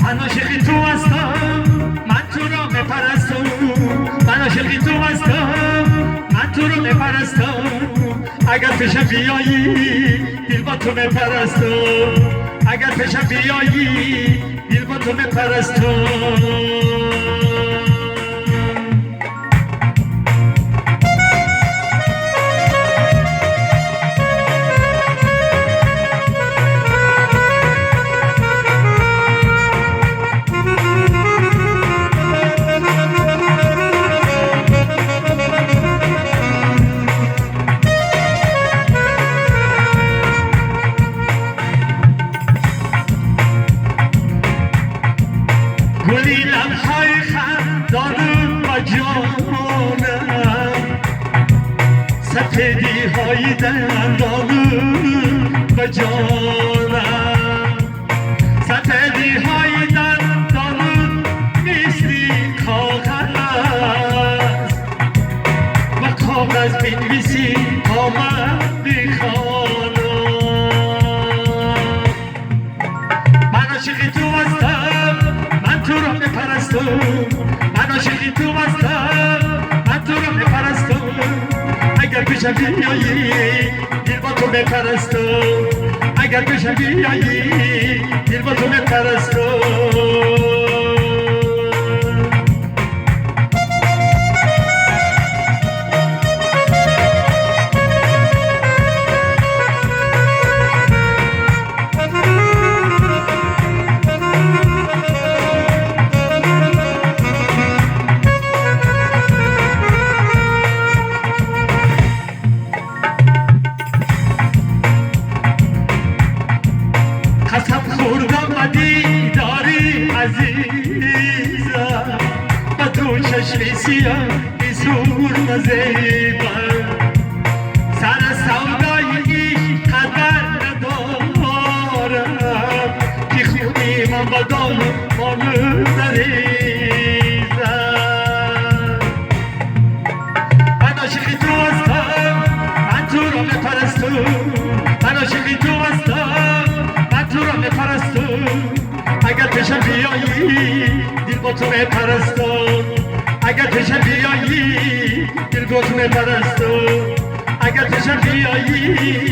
من عاشقی تو هستم، من تو را بپرستم. من عاشقی تو هستم، من تو را بپرستم. اگر پیشم بیایی دل با تو بپرستم. اگر پیشم بیایی دل با تو بپرستم. گلی لبهای خندانم و جانم، سپیدی های دندانم و جانم. سپیدی های دندانم مثل کاغذ و کاغذ بنویسی تا من بخوانم. من عاشقی تو هستم، من تو را بپرستم. من عاشقی تو هستم، من تو را بپرستم. اگر پیشم بیایی دل با تو بپرستم. اگر پیشم بیایی دل با تو بپرستم. قسم خوردم و دیداری عزیزم و تو چشم سیاه بیزور و زیبم. سر سودای این قدر ندارم که خونی من با دام مانو نریزم. من عاشقی تو هستم، من تو را بپرستم. من عاشقی تو هستم، تو را بپرستم. اگر پیشم بیایی دل با تو بپرستم. اگر پیشم بیایی دل با تو بپرستم. اگر پیشم بیایی